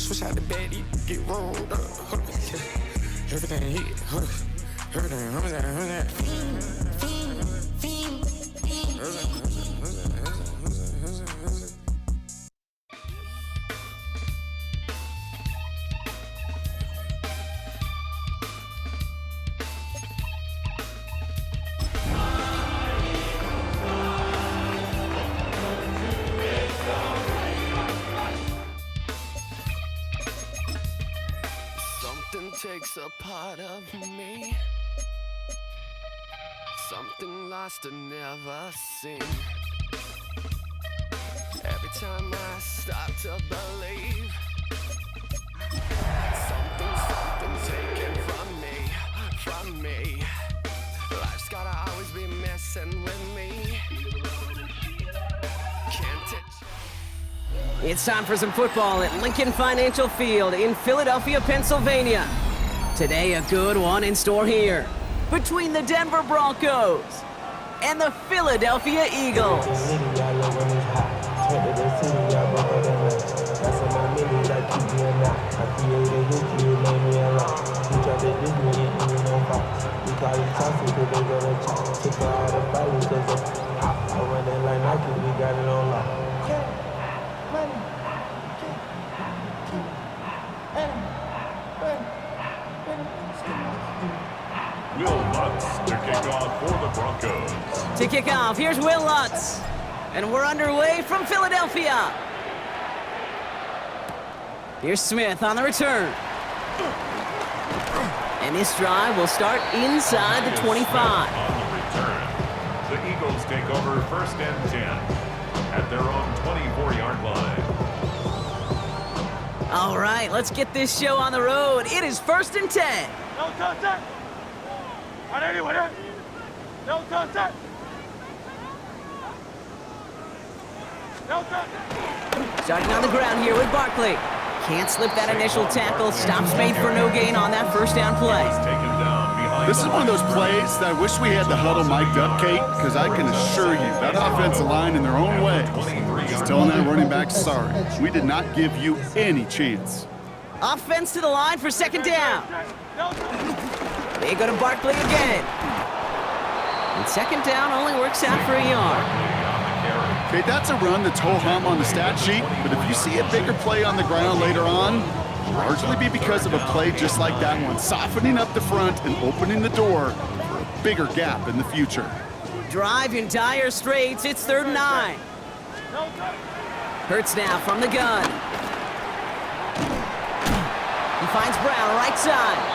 Switch out the bed, get rolled up. Everything hit, everything. Something takes a part of me, something lost and never seen. Every time I start to believe, something taken from me. Life's gotta always be messing with me. Can't it? It's time for some football at Lincoln Financial Field in Philadelphia, Pennsylvania. Today, a good one in store here between the Denver Broncos and the Philadelphia Eagles. Will Lutz to kick off for the Broncos. To kick off, here's Will Lutz. And we're underway from Philadelphia. Here's Smith on the return. And this drive will start inside the 25. On the return, the Eagles take over 1st and 10 at their own 24-yard line. All right, let's get this show on the road. It is 1st and 10. No contact! No contact! No contact! Starting on the ground here with Barkley. Can't slip that initial tackle. Stops made for no gain on that first down play. Taken down behind This is one of those plays that I wish we had the huddle mic'd up, Kate, because I can assure you that offensive line in their own way is telling that running back, sorry, we did not give you any chance. Offense to the line for 2nd down. They go to Barkley again. And 2nd down only works out for a yard. Okay, that's a run that's ho-hum on the stat sheet, but if you see a bigger play on the ground later on, largely be because of a play just like that one, softening up the front and opening the door for a bigger gap in the future. Drive in dire straits. It's 3rd and 9. Hurts now from the gun. He finds Brown right side.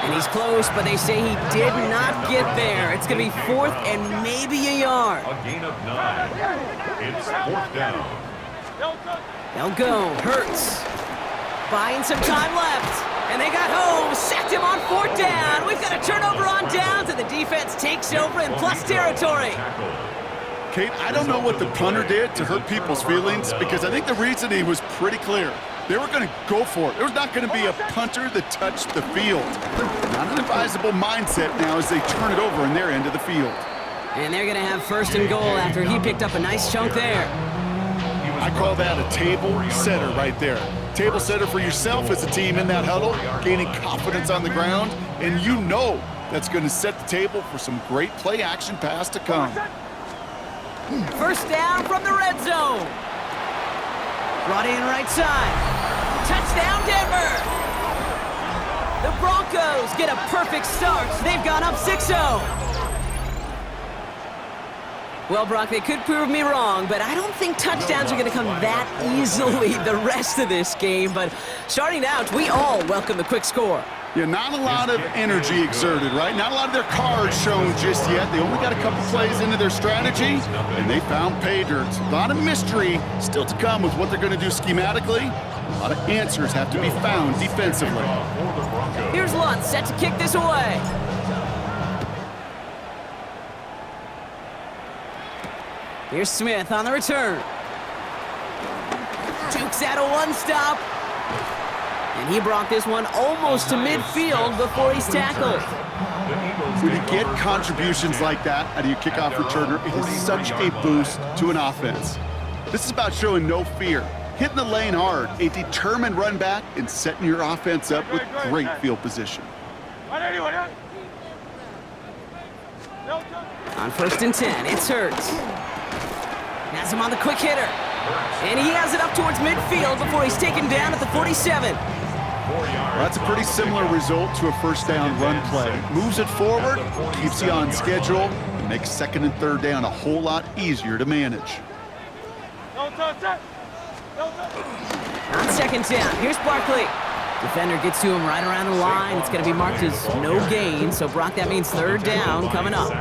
And he's close, but they say he did not get there. It's going to be 4th and maybe a yard. A gain of 9. It's 4th down. They'll go. Hurts. Buying some time left. And they got home. Sacked him on 4th down. We've got a turnover on downs, and the defense takes over in plus territory. Kate, I don't know what the punter did to hurt people's feelings, because I think the reasoning was pretty clear. They were going to go for it. There was not going to be a punter that touched the field. Not an advisable mindset now as they turn it over in their end of the field. And they're going to have 1st and goal after he picked up a nice chunk there. I call that a table setter right there. Table setter for yourself as a team in that huddle, gaining confidence on the ground, and you know that's going to set the table for some great play action pass to come. 1st down from the red zone. Brought in right side. Touchdown, Denver! The Broncos get a perfect start. They've gone up 6-0. Well, Brock, they could prove me wrong, but I don't think touchdowns are going to come that easily the rest of this game. But starting out, we all welcome the quick score. Yeah, not a lot of energy exerted, right? Not a lot of their cards shown just yet. They only got a couple plays into their strategy, and they found pay dirt. A lot of mystery still to come with what they're going to do schematically. A lot of answers have to be found defensively. Here's Lutz set to kick this away. Here's Smith on the return. Jukes out a one-stop. And he brought this one almost to midfield before he's tackled. When you get contributions like that out of your kickoff returner, it is such a boost to an offense. This is about showing no fear. Hitting the lane hard, a determined run back, and setting your offense up with great field position. On 1st and 10, it's Hurts. Has him on the quick hitter. And he has it up towards midfield before he's taken down at the 47. Well, that's a pretty similar result to a first down run play. Moves it forward, keeps you on schedule, and makes 2nd and 3rd down a whole lot easier to manage. On 2nd down, here's Barkley. Defender gets to him right around the line. It's going to be marked as no gain, so Brock, that means 3rd down coming up.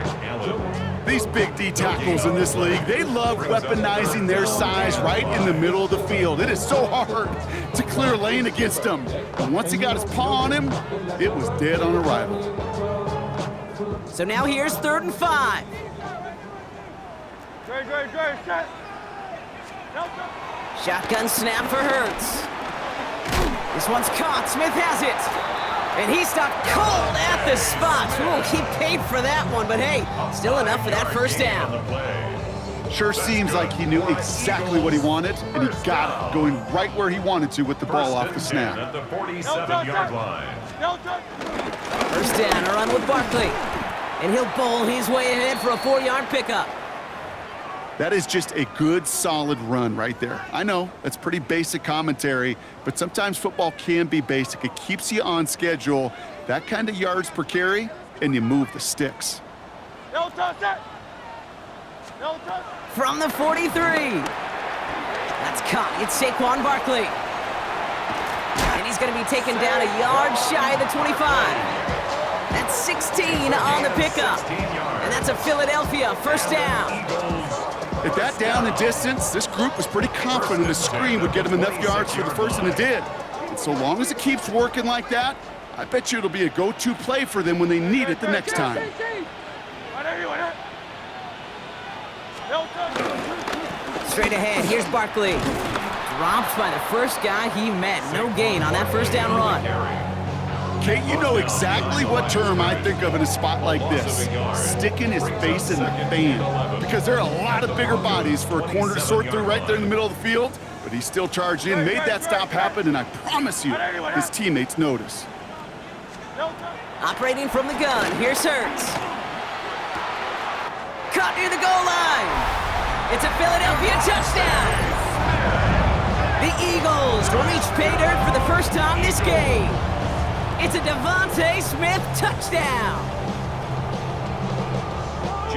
These big D tackles in this league, they love weaponizing their size right in the middle of the field. It is so hard to clear lane against them. And once he got his paw on him, it was dead on arrival. So now here's 3rd and 5. Shotgun snap for Hurts. This one's caught. Smith has it. And he stopped cold at the spot. Ooh, he paid for that one, but hey, still enough for that 1st down. Sure seems like he knew exactly what he wanted, and he got it, going right where he wanted to with the ball off the snap. At the 47-yard line. 1st down, a run with Barkley. And he'll bowl his way ahead for a 4-yard pickup. That is just a good, solid run right there. I know, that's pretty basic commentary, but sometimes football can be basic. It keeps you on schedule, that kind of yards per carry, and you move the sticks. From the 43. That's caught. It's Saquon Barkley. And he's going to be taken down a yard shy of the 25. That's 16 on the pickup. And that's a Philadelphia 1st down. At that down and distance, this group was pretty confident a screen would get him enough yards for the 1st, and it did. And so long as it keeps working like that, I bet you it'll be a go-to play for them when they need it the next time. Straight ahead, here's Barkley. Dropped by the first guy he met. No gain on that 1st down run. Kate, you know exactly what term I think of in a spot like this. Sticking his face in the fan. Because there are a lot of bigger bodies for a corner to sort through right there in the middle of the field. But he still charged in, made that stop happen, and I promise you, his teammates notice. Operating from the gun, here's Hurts. Caught near the goal line. It's a Philadelphia touchdown. The Eagles reach pay dirt for the 1st time this game. It's a Devontae Smith touchdown.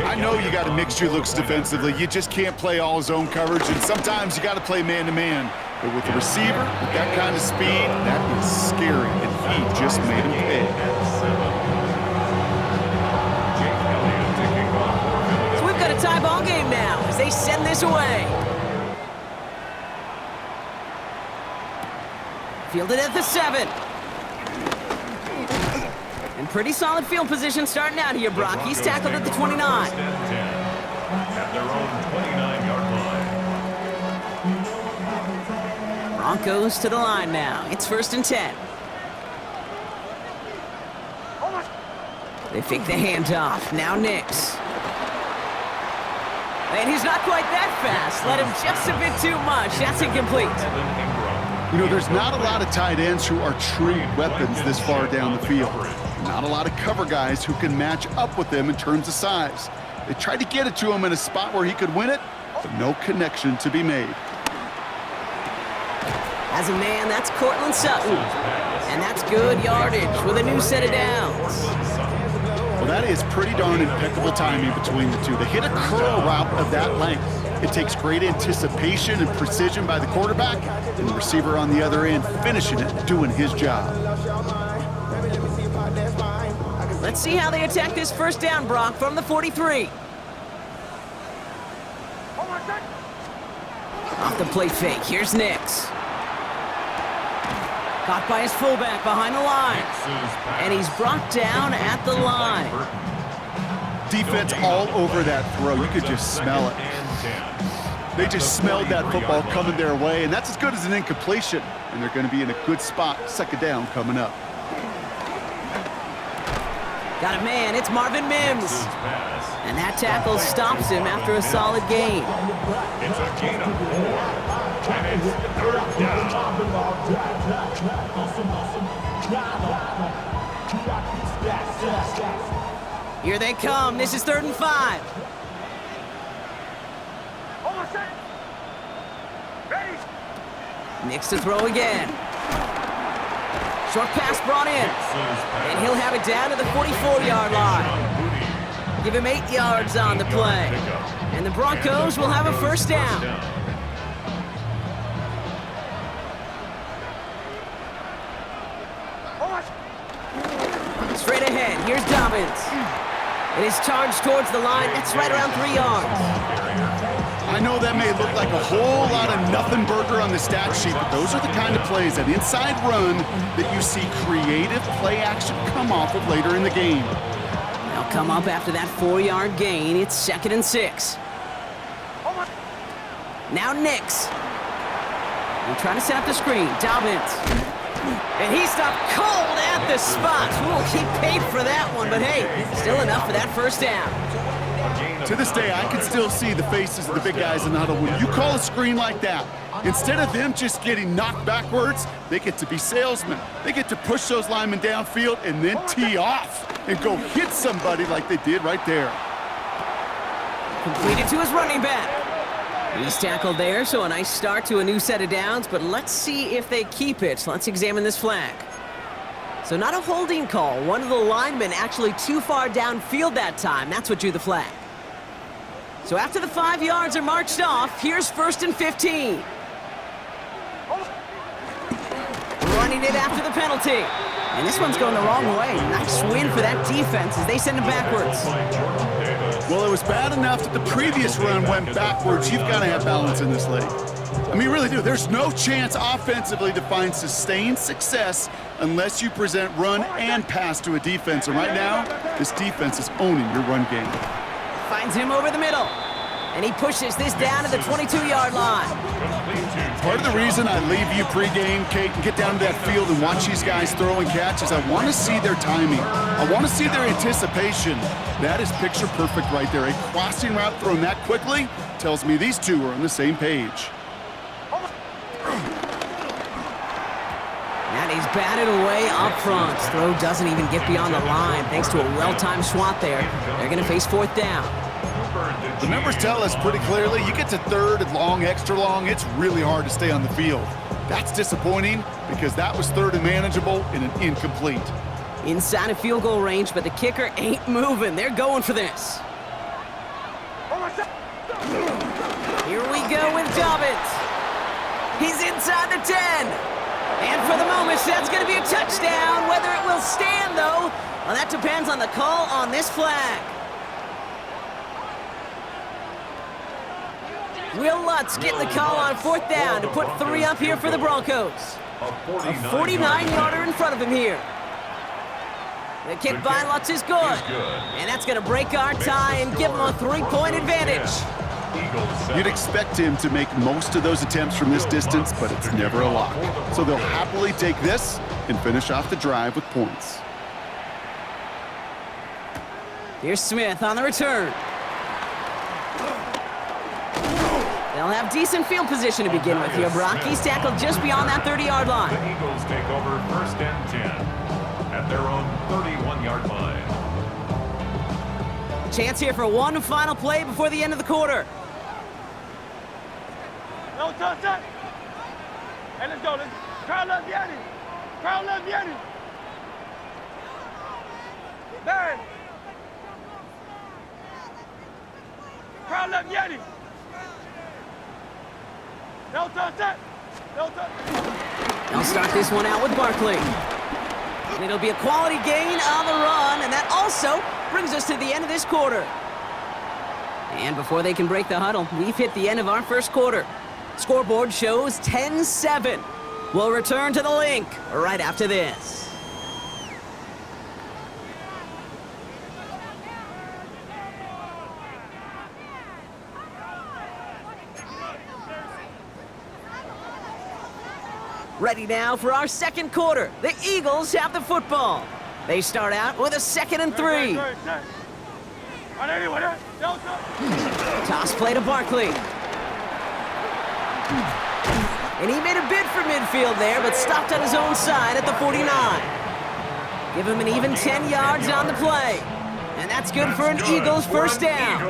I know you got a mixture looks defensively. You just can't play all zone coverage, and sometimes you got to play man-to-man. But with the receiver, with that kind of speed, that is scary, and he just made him pay. So we've got a tie ball game now as they send this away. Fielded at the 7. And pretty solid field position starting out here, Brock. He's tackled at the 29. At their own 29-yard line. Broncos to the line now. It's 1st and 10. They fake the handoff. Now Nix. And he's not quite that fast. Let him just a bit too much. That's incomplete. You know, there's not a lot of tight ends who are true weapons this far down the field. Not a lot of cover guys who can match up with them in terms of size. They tried to get it to him in a spot where he could win it, but no connection to be made. As a man, that's Cortland Sutton. And that's good yardage with a new set of downs. Well, that is pretty darn impeccable timing between the two. They hit a curl route of that length. It takes great anticipation and precision by the quarterback, and the receiver on the other end finishing it, doing his job. Let's see how they attack this 1st down, Brock, from the 43. Off the play fake, here's Nix. Caught by his fullback behind the line. And he's brought down at the line. Defense all over that throw. You could just smell it. They just smelled that football coming their way, and that's as good as an incompletion. And they're going to be in a good spot, 2nd down coming up. Got a man, it's Marvin Mims. And that tackle stops him after a solid gain. It's a gain of 4. And it's third down. Here they come. This is 3rd and 5. Hold on, set. Ready. Nix to throw again. Short pass brought in. And he'll have it down to the 44-yard line. Give him 8 yards on the play. And the Broncos will have a first down. Hold on. Straight ahead, here's Dobbins. It is charged towards the line. That's right around 3 yards. I know that may look like a whole lot of nothing burger on the stat sheet, but those are the kind of plays, that inside run, that you see creative play action come off of later in the game. They'll come up after that 4-yard gain. It's 2nd and 6. Hold on. Now Nix. We're trying to set up the screen. Dobbins. And he stopped cold at the spot. We'll keep paid for that one, but hey, still enough for that first down. To this day, I can still see the faces of the big guys in the huddle. When you call a screen like that, instead of them just getting knocked backwards, they get to be salesmen. They get to push those linemen downfield and then tee off and go hit somebody like they did right there. Completed to his running back. He's tackled there, so a nice start to a new set of downs, but let's see if they keep it. Let's examine this flag. So not a holding call. One of the linemen actually too far downfield that time. That's what drew the flag. So after the 5 yards are marched off, here's 1st and 15. Running it after the penalty. And this one's going the wrong way. Nice win for that defense as they send him backwards. Well, it was bad enough that the previous run went backwards. You've got to have balance in this league. I mean, you really do. There's no chance offensively to find sustained success unless you present run and pass to a defense. And right now, this defense is owning your run game. Finds him over the middle. And he pushes this down to the 22-yard line. Part of the reason I leave you pregame, Kate, and get down to that field and watch these guys throw and catch is I want to see their timing. I want to see their anticipation. That is picture perfect right there. A crossing route thrown that quickly tells me these two are on the same page. And he's batted away up front. Throw doesn't even get beyond the line thanks to a well-timed swat there. They're going to face 4th down. The numbers tell us pretty clearly, you get to 3rd and long, extra long, it's really hard to stay on the field. That's disappointing because that was 3rd and manageable and an incomplete. Inside of field goal range, but the kicker ain't moving. They're going for this. Here we go with Dobbins. He's inside the 10. And for the moment, that's going to be a touchdown. Whether it will stand, though, well, that depends on the call on this flag. Will Lutz getting the call on 4th down to put 3 up here for the Broncos. A 49-yarder in front of him here. The kick by Lutz is good. And that's going to break our tie and give him a 3-point advantage. You'd expect him to make most of those attempts from this distance, but it's never a lock. So they'll happily take this and finish off the drive with points. Here's Smith on the return. They'll have decent field position to begin with here, Brock. He's tackled just beyond that 30-yard line. The Eagles take over 1st and 10 at their own 31-yard line. Chance here for one final play before the end of the quarter. No touch that. Hey, let's go. Let's crowd left Yeti. Crowd left Yeti. Barry. Crowd left Yeti. No touch that. No touch. They'll start this one out with Barkley. And it'll be a quality gain on the run, and that also brings us to the end of this quarter. And before they can break the huddle, we've hit the end of our first quarter. Scoreboard shows 10-7. We'll return to the link right after this. Ready now for our second quarter. The Eagles have the football. They start out with a 2nd and 3. Toss play to Barkley. And he made a bid for midfield there, but stopped on his own side at the 49. Give him an even 10 yards on the play. And that's good for an Eagles first down.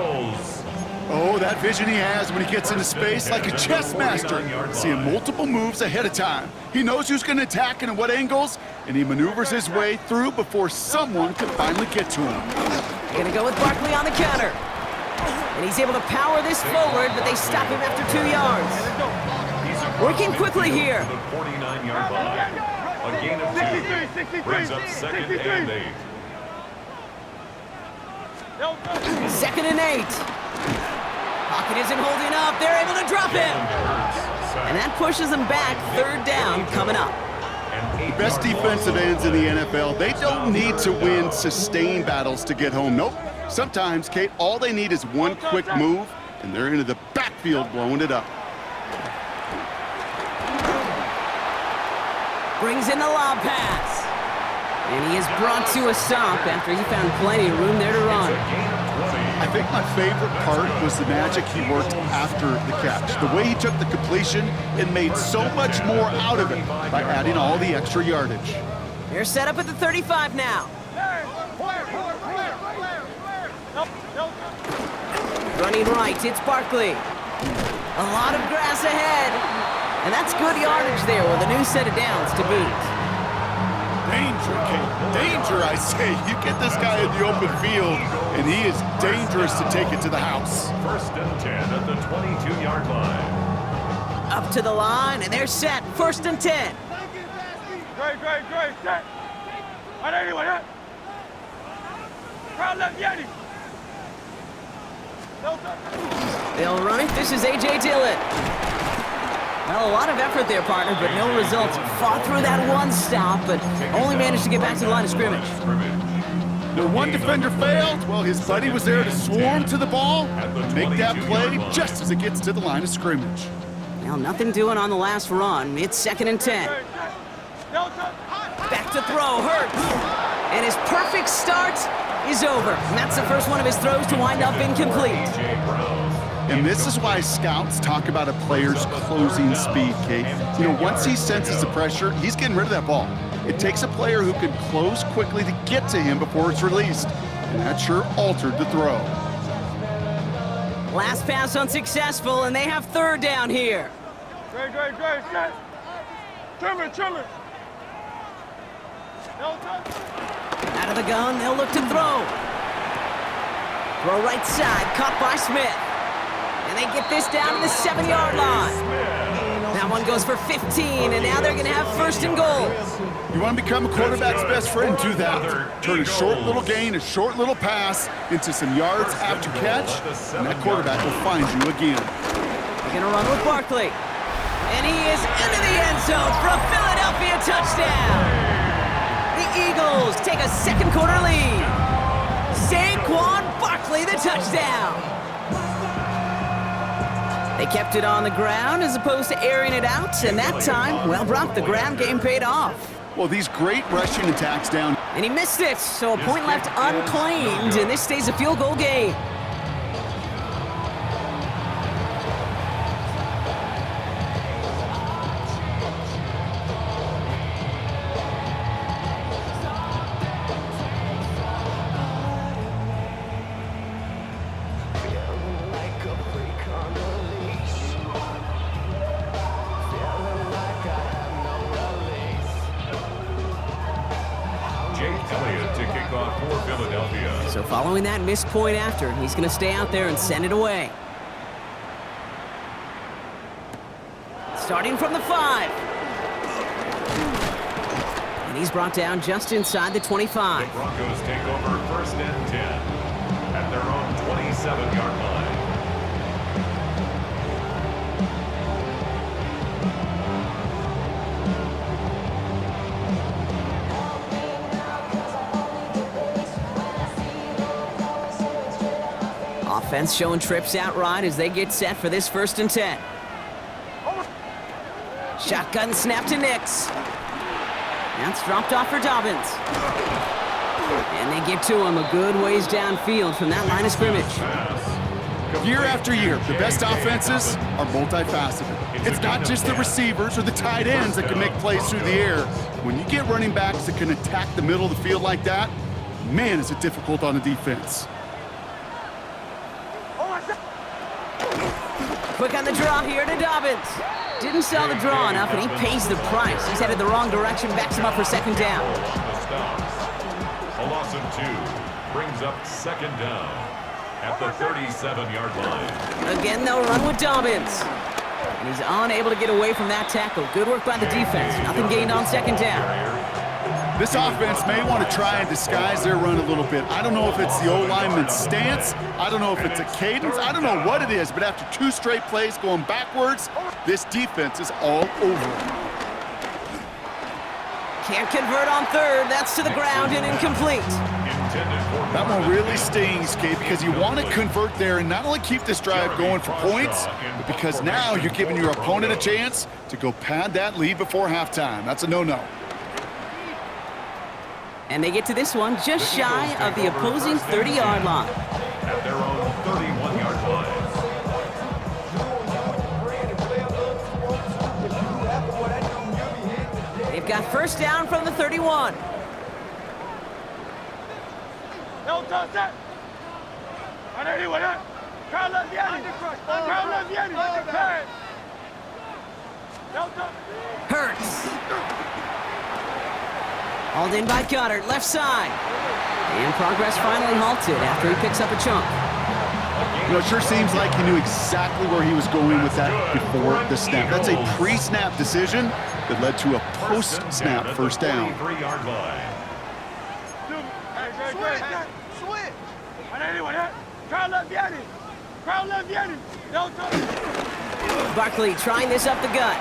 Oh, that vision he has when he gets into space like a chess master, seeing multiple moves ahead of time. He knows who's going to attack and at what angles, and he maneuvers his way through before someone can finally get to him. Gonna go with Barkley on the counter. And he's able to power this forward, but they stop him after 2 yards. Working quickly here. The 49-yard line. A gain of 2 brings up 2nd and 8. 2nd and 8. Pocket isn't holding up. They're able to drop him. And that pushes them back. 3rd down coming up. Best defensive ends in the NFL, they don't need to win sustained battles to get home. Nope. Sometimes, Kate, all they need is one quick move, and they're into the backfield blowing it up. Brings in the lob pass. And he is brought to a stop after he found plenty of room there to run. I think my favorite part was the magic he worked after the catch. The way he took the completion and made so much more out of it by adding all the extra yardage. They're set up at the 35 now. Running right, it's Barkley. A lot of grass ahead. And that's good yardage there with a new set of downs to boot. Danger, Kate. Danger, I say. You get this guy in the open field, and he is dangerous to take it to the house. 1st and 10 at the 22-yard line. Up to the line, and they're set. 1st and 10. Great, set. Right anyway, huh? Crowd left, Yeti. They'll run it. This is A.J. Dillon. Well, a lot of effort there, partner, but no results. Fought through that one stop, but only managed to get back to the line of scrimmage. The one defender failed. Well, his buddy was there to swarm to the ball and make that play just as it gets to the line of scrimmage. Well, nothing doing on the last run. It's 2nd and 10. Back to throw, Hurts. And his perfect start is over. And that's the first one of his throws to wind up incomplete. And this is why scouts talk about a player's closing speed, Kate. You know, once he senses the pressure, he's getting rid of that ball. It takes a player who can close quickly to get to him before it's released. And that sure altered the throw. Last pass unsuccessful, and they have 3rd down here. Great, set. Trimmer. Out of the gun, they'll look to throw. Throw right side, caught by Smith. And they get this down to the 7-yard line. That one goes for 15, and now they're going to have 1st and goal. You want to become a quarterback's best friend, do that. Turn a short little gain, a short little pass into some yards after catch, and that quarterback will find you again. They're going to run with Barkley. And he is into the end zone for a Philadelphia touchdown. The Eagles take a 2nd quarter lead. Saquon Barkley, the touchdown. They kept it on the ground as opposed to airing it out, and that time, well, Brock, the ground game paid off. Well, these great rushing attacks down. And he missed it, so a point left unclaimed, and this stays a field goal game. So following that missed point after, he's going to stay out there and send it away. Starting from the 5. And he's brought down just inside the 25. The Broncos take over 1st and 10 at their own 27-yard line. Offense showing trips out right as they get set for this 1st and 10. Shotgun snap to Nix. That's dropped off for Dobbins. And they get to him a good ways downfield from that line of scrimmage. Year after year, the best offenses are multifaceted. It's not just the receivers or the tight ends that can make plays through the air. When you get running backs that can attack the middle of the field like that, man, is it difficult on the defense. Quick on the draw here to Dobbins. Didn't sell the draw enough, and he pays the price. He's headed the wrong direction, backs him up for second down. A loss of 2 brings up second down at the 37-yard line. Again, they'll run with Dobbins. And he's unable to get away from that tackle. Good work by the defense. Nothing gained on second down. This offense may want to try and disguise their run a little bit. I don't know if it's the O-lineman's stance. I don't know if it's a cadence. I don't know what it is, but after 2 straight plays going backwards, this defense is all over it. Can't convert on third. That's to the ground and incomplete. That one really stings, Kate, because you want to convert there and not only keep this drive going for points, but because now you're giving your opponent a chance to go pad that lead before halftime. That's a no-no. And they get to this one just shy of the opposing 30-yard line. At their own 31-yard line. They've got first down from the 31. No touch that. Anyway, Carl Leviani. Carl Leviani. No touch. Hurts. Hauled in by Goddard, left side. And progress finally halted after he picks up a chunk. You know, it sure seems like he knew exactly where he was going with that before the snap. That's a pre-snap decision that led to a post-snap first down. 33-yard line. Switch. Anyway, Carl Leviani. Carl Leviani. No touch. Barkley trying this up the gut.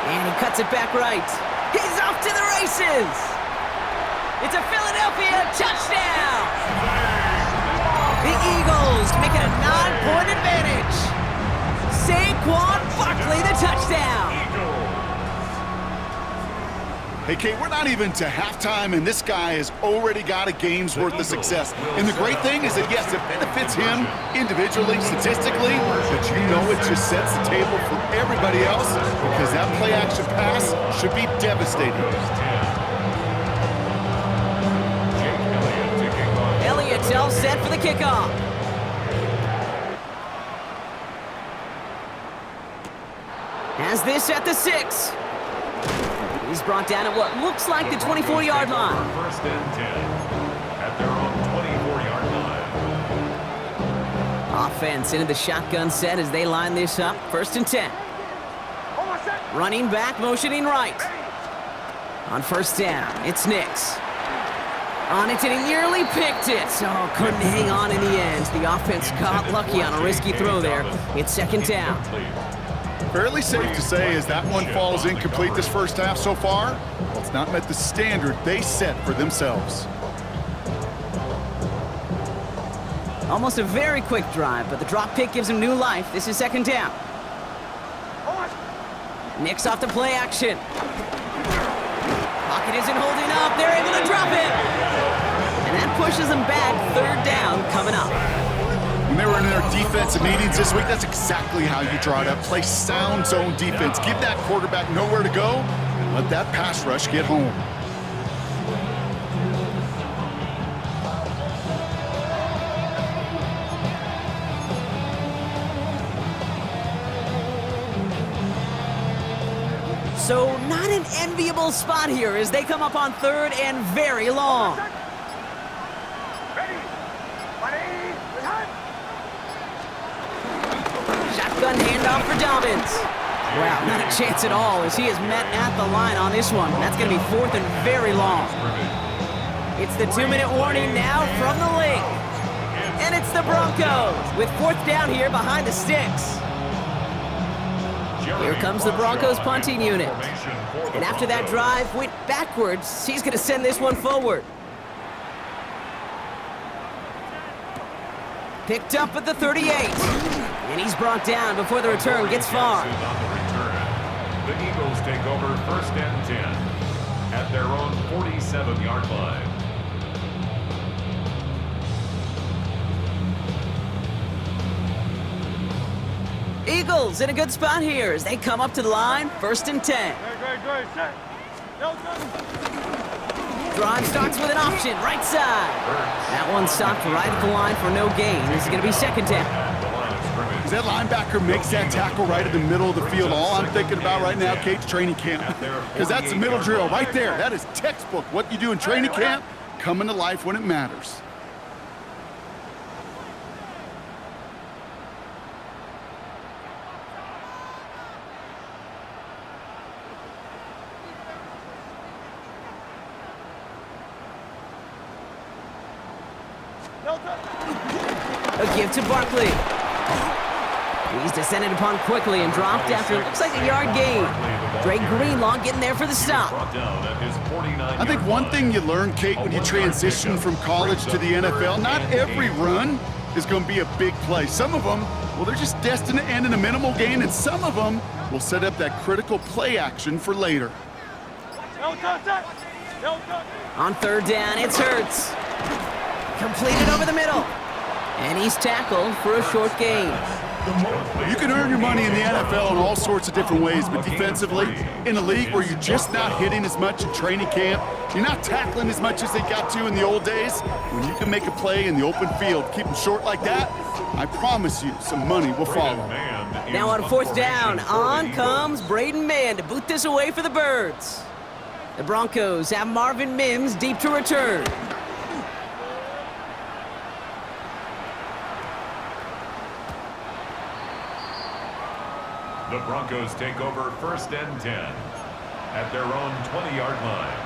And he cuts it back right. He's off to the races! It's a Philadelphia touchdown! The Eagles make it a 9-point advantage. Saquon Barkley, the touchdown! Hey, Kate, we're not even to halftime, and this guy has already got a game's worth of success. And the great thing is that, yes, it benefits him individually, statistically, but you know it just sets the table for everybody else because that play-action pass should be devastating. Elliott all set for the kickoff. Has this at the 6. He's brought down at what looks like the 24-yard line. First and 10 at their own 24-yard line. Offense into the shotgun set as they line this up. First and 10. Running back, motioning right. On first down, it's Nix. On it, and he nearly picked it. So couldn't hang on in the end. The offense got lucky on a risky throw there. It's second down. Fairly safe to say as that one falls incomplete this first half so far, well, it's not met the standard they set for themselves. Almost a very quick drive, but the drop pick gives him new life. This is second down. Nix off the play action. Pocket isn't holding up. They're able to drop it. And that pushes them back. Third down coming up. When they were in their defensive meetings this week, that's exactly how you draw it up. Play sound zone defense. Give that quarterback nowhere to go and let that pass rush get home. So not an enviable spot here as they come up on third and very long. Shotgun handoff for Dobbins. Wow, not a chance at all as he is met at the line on this one. That's going to be fourth and very long. It's the 2-minute warning now from the link. And it's the Broncos with fourth down here behind the sticks. Here comes the Broncos punting unit. And after that drive went backwards, he's going to send this one forward. Picked up at the 38. And he's brought down before the return gets far. The Eagles take over first and 10 at their own 47-yard line. Eagles in a good spot here as they come up to the line, 1st and 10. Great, set. No, Drive starts with an option, right side. That one stopped right at the line for no gain. This is going to be 2nd down. As that linebacker makes that tackle right in the middle of the field, all I'm thinking about right now, Kate's training camp. Because that's the middle drill right there. That is textbook. What you do in training camp, coming to life when it matters. A give to Barkley. He's descended upon quickly and dropped after it looks like a yard gain. Drake Greenlaw getting there for the stop. I think one thing you learn, Kate, when you transition from college to the NFL, not every run is going to be a big play. Some of them, well, they're just destined to end in a minimal gain, and some of them will set up that critical play action for later. On 3rd down, it's Hurts. Completed over the middle. And he's tackled for a short gain. You can earn your money in the NFL in all sorts of different ways, but defensively, in a league where you're just not hitting as much in training camp, you're not tackling as much as they got to in the old days, when you can make a play in the open field, keep them short like that, I promise you some money will follow. Now on 4th down, on comes Braden Mann to boot this away for the Birds. The Broncos have Marvin Mims deep to return. The Broncos take over 1st and 10 at their own 20-yard line.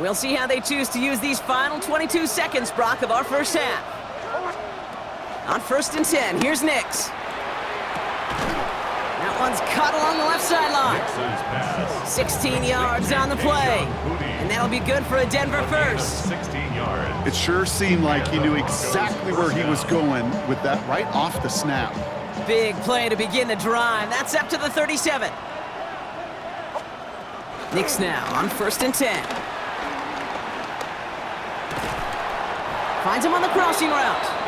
We'll see how they choose to use these final 22 seconds, Brock, of our first half. On 1st and 10, here's Nix. That one's cut along the left sideline. 16 yards on the play. And that'll be good for a Denver first. 16 yards. It sure seemed like he knew exactly where he was going with that right off the snap. Big play to begin the drive. That's up to the 37. Nix now on 1st and 10. Finds him on the crossing route.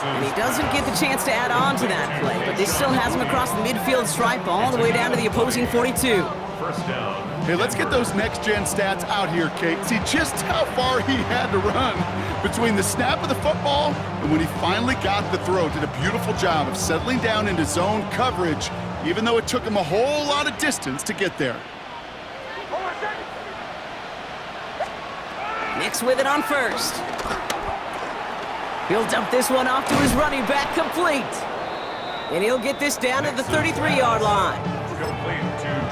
And he doesn't get the chance to add on to that play, but this still has him across the midfield stripe all the way down to the opposing 42. 1st down. Hey, let's get those next-gen stats out here, Kate. See just how far he had to run between the snap of the football and when he finally got the throw. Did a beautiful job of settling down into zone coverage, even though it took him a whole lot of distance to get there. Nix with it on 1st. He'll dump this one off to his running back, complete. And he'll get this down to the 33-yard line.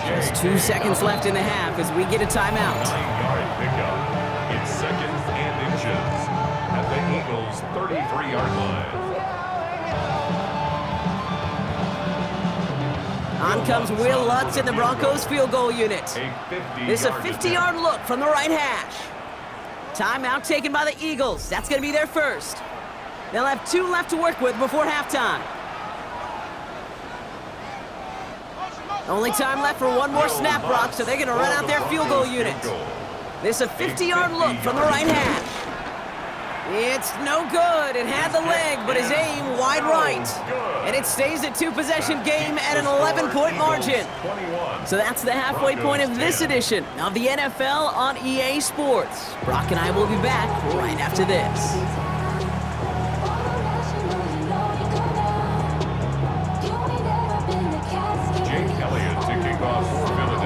Just 2 seconds left in the half as we get a timeout. 9-yard pickup. It's 2nd and inches at the Eagles' 33-yard line. On comes Will Lutz in the Broncos field goal unit. This is a 50-yard look from the right hash. Timeout taken by the Eagles. That's going to be their first. They'll have 2 left to work with before halftime. Only time left for one more snap, Brock, so they're going to run out their field goal unit. This is a 50-yard look from the right hash. It's no good. It had the leg, but his aim wide right. And it stays a 2-possession game at an 11-point margin. So that's the halfway point of this edition of the NFL on EA Sports. Brock and I will be back right after this.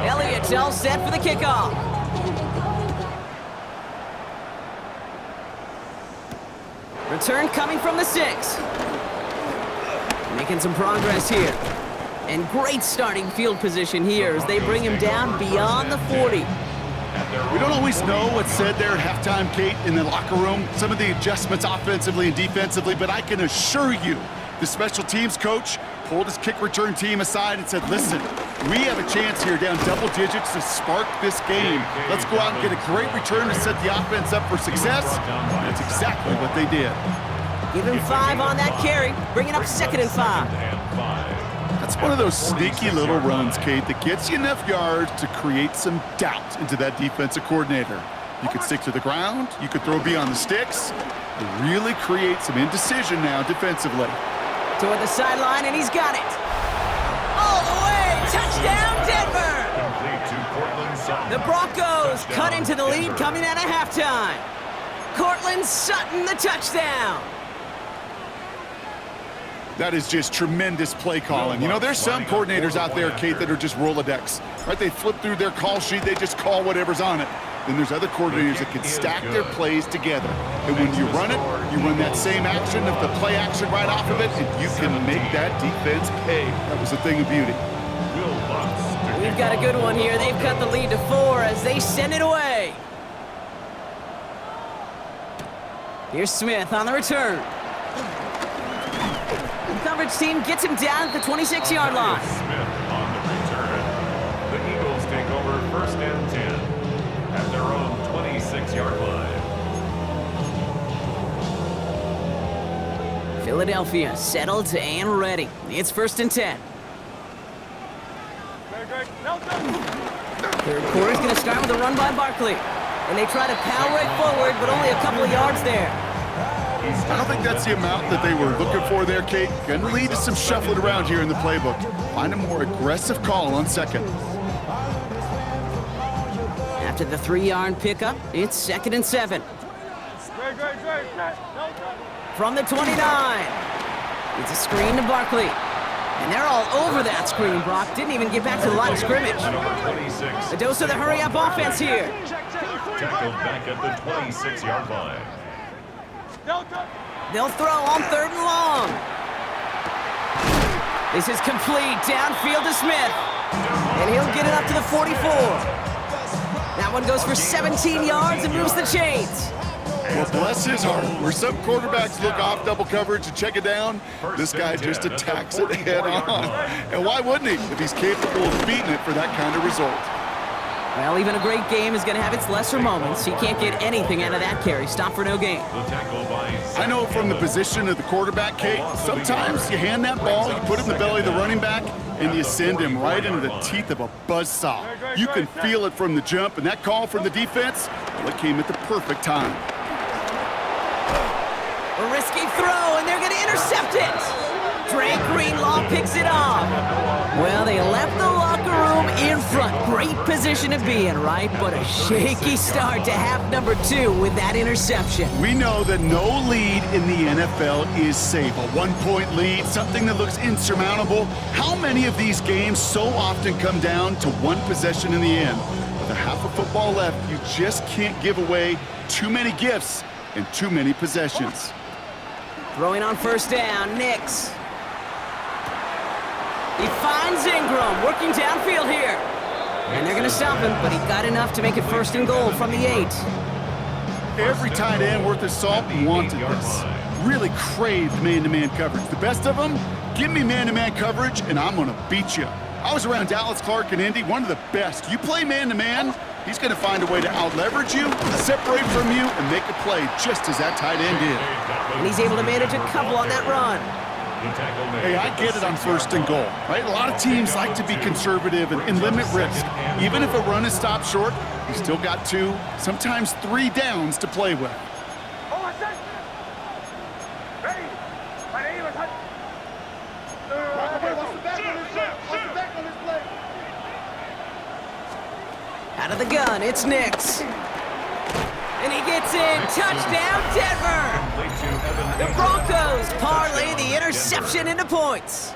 Elliott's all set for the kickoff. Return coming from the 6. Making some progress here. And great starting field position here as they bring him down beyond the 40. We don't always know what's said there at halftime, Kate, in the locker room. Some of the adjustments offensively and defensively, but I can assure you the special teams coach pulled his kick return team aside and said, listen, we have a chance here down double digits to spark this game. Let's go out and get a great return to set the offense up for success. That's exactly what they did. Give him 5 on that carry, bringing up 2nd and 5. That's one of those sneaky little runs, Kate, that gets you enough yards to create some doubt into that defensive coordinator. You could stick to the ground, you could throw beyond the sticks, and really create some indecision now defensively. Toward the sideline, and he's got it. All the way, touchdown Denver! Complete to Cortland Sutton. The Broncos Touchdown, cut into the lead Denver. coming out of halftime. Cortland Sutton, the touchdown. That is just tremendous play calling. You know, there's some coordinators out there, Kate, that are just Rolodex, right? They flip through their call sheet, they just call whatever's on it. Then there's other coordinators that can stack their plays together. And when you run it, you run that same action of the play action right off of it, and you can make that defense pay. That was a thing of beauty. We've got a good one here. They've cut the lead to 4 as they send it away. Here's Smith on the return. The coverage team gets him down at the 26-yard line. Smith on the return. The Eagles take over 1st and 10 at their own 26-yard line. Philadelphia settled and ready. It's 1st and 10. Third quarter's going to start with a run by Barkley. And they try to power it forward, but only a couple of yards there. I don't think that's the amount that they were looking for there, Kate. Gonna lead to some shuffling around here in the playbook. Find a more aggressive call on second. After the 3-yard pickup, it's 2nd and 7. From the 29. It's a screen to Barkley. And they're all over that screen, Brock. Didn't even get back to the line of scrimmage. A dose of the hurry-up offense here. Tackled back at the 26-yard line. They'll throw on 3rd and long. This is complete. Downfield to Smith. And he'll get it up to the 44. That one goes for 17 yards and moves the chains. Well, bless his heart. Where some quarterbacks look off double coverage and check it down, this guy just attacks it head on. And why wouldn't he if he's capable of beating it for that kind of result? Well, even a great game is going to have its lesser moments. He can't get anything out of that carry. Stop for no gain. I know from the position of the quarterback, Kate, sometimes you hand that ball, you put it in the belly of the running back, and you send him right into the teeth of a buzzsaw. You can feel it from the jump, and that call from the defense, well, it came at the perfect time. A risky throw, and they're going to intercept it. Drake Greenlaw picks it off. Well, they left the locker room in front. Great position to be in, right? But a shaky start to half number 2 with that interception. We know that no lead in the NFL is safe. A 1-point lead, something that looks insurmountable. How many of these games so often come down to one possession in the end? With a half of football left, you just can't give away too many gifts and too many possessions. Throwing on 1st down, Nix. He finds Ingram, working downfield here. And they're going to stop him, but he got enough to make it 1st and goal from the 8. Every tight end worth his salt wanted this. Really craved man-to-man coverage. The best of them, give me man-to-man coverage, and I'm going to beat you. I was around Dallas Clark and Indy, one of the best. You play man-to-man, he's going to find a way to out-leverage you, separate from you, and make a play just as that tight end did. And he's able to manage a couple on that run. Hey, I get it on 1st and goal, right? A lot of teams like to be conservative and limit risk. Even if a run is stopped short, you still got 2, sometimes 3 downs to play with. Out of the gun, it's Nix. And he gets in. Touchdown, Denver! The Broncos parlay the interception into points.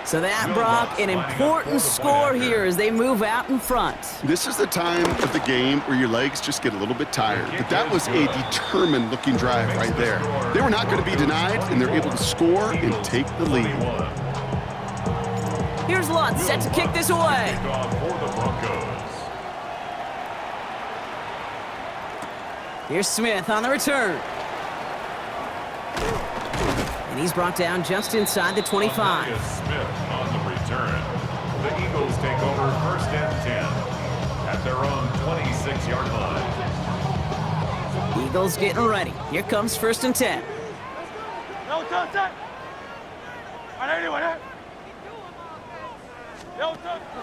So that, Brock, an important score here as they move out in front. This is the time of the game where your legs just get a little bit tired. But that was a determined-looking drive right there. They were not going to be denied, and they're able to score and take the lead. Here's Lutz set to kick this away. Here's Smith on the return. And he's brought down just inside the 25. Smith on the return. The Eagles take over 1st and 10 at their own 26-yard line. Eagles getting ready. Here comes 1st and 10.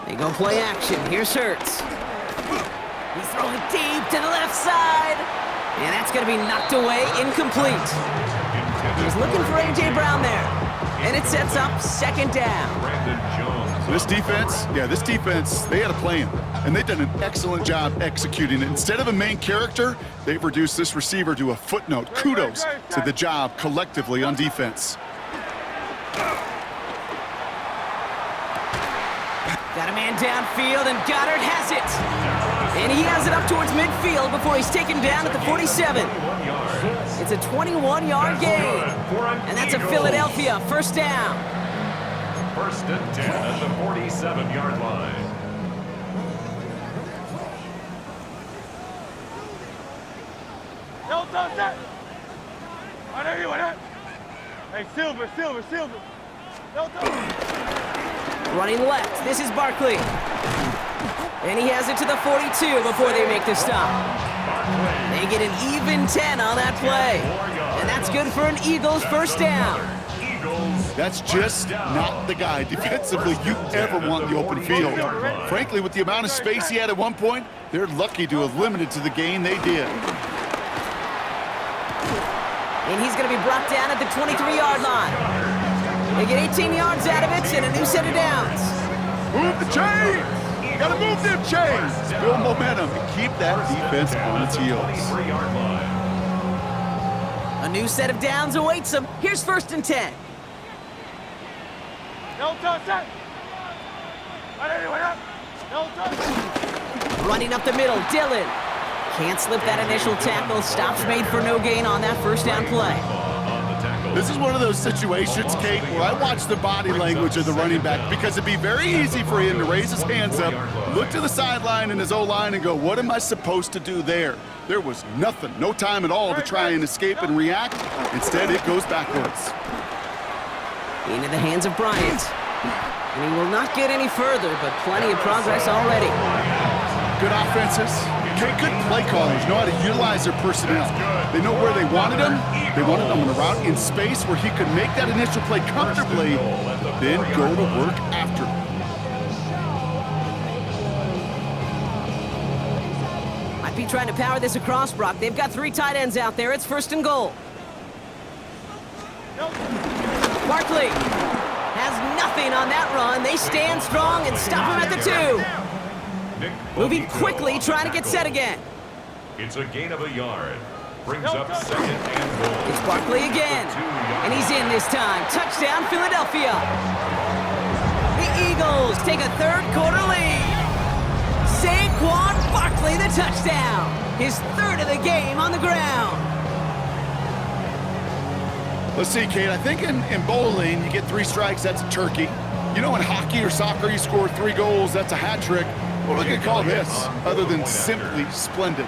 They go play action. Here's Hurts. He's throwing deep to the left side. And that's going to be knocked away, incomplete. He's looking for A.J. Brown there. And it sets up second down. This defense, they had a plan. And they've done an excellent job executing it. Instead of a main character, they've reduced this receiver to a footnote. Kudos to the job collectively on defense. Got a man downfield, and Goddard has it. And he has it up towards midfield before he's taken down at the 47. It's a 21-yard gain. And that's a Philadelphia first down. First and 10 at the 47-yard line. Hey, Silver. Running left, this is Barkley. And he has it to the 42 before they make the stop. They get an even 10 on that play. And that's good for an Eagles first down. That's just not the guy defensively you ever want in the open field. Frankly, with the amount of space he had at one point, they're lucky to have limited to the gain they did. And he's going to be brought down at the 23-yard line. They get 18 yards out of it and a new set of downs. Move the chains! Gotta move them chains! Build momentum and keep that defense on its heels. A new set of downs awaits them. Here's first and 10. Running up the middle, Dillon. Can't slip that initial tackle. Stops made for no gain on that first down play. This is one of those situations, Kate, where I watch the body language of the running back because it'd be very easy for him to raise his hands up, look to the sideline in his O-line and go, what am I supposed to do there? There was nothing, no time at all to try and escape and react. Instead, it goes backwards. Into the hands of Bryant. And he will not get any further, but plenty of progress already. Good offenses. Good play callers know how to utilize their personnel. They know where they wanted him. They wanted him on a route in space where he could make that initial play comfortably, then go to work after. Might be trying to power this across, Brock. They've got 3 tight ends out there. It's first and goal. Barkley has nothing on that run. They stand strong and stop him at the 2. Moving quickly, trying to get set again. It's a gain of a yard. Brings up second and goal. It's Barkley again. And he's in this time. Touchdown, Philadelphia. The Eagles take a third-quarter lead. Saquon Barkley, the touchdown. His third of the game on the ground. Let's see, Kate. I think in bowling, you get 3 strikes, that's a turkey. You know, in hockey or soccer, you score 3 goals, that's a hat trick. What do we call this, other than simply splendid?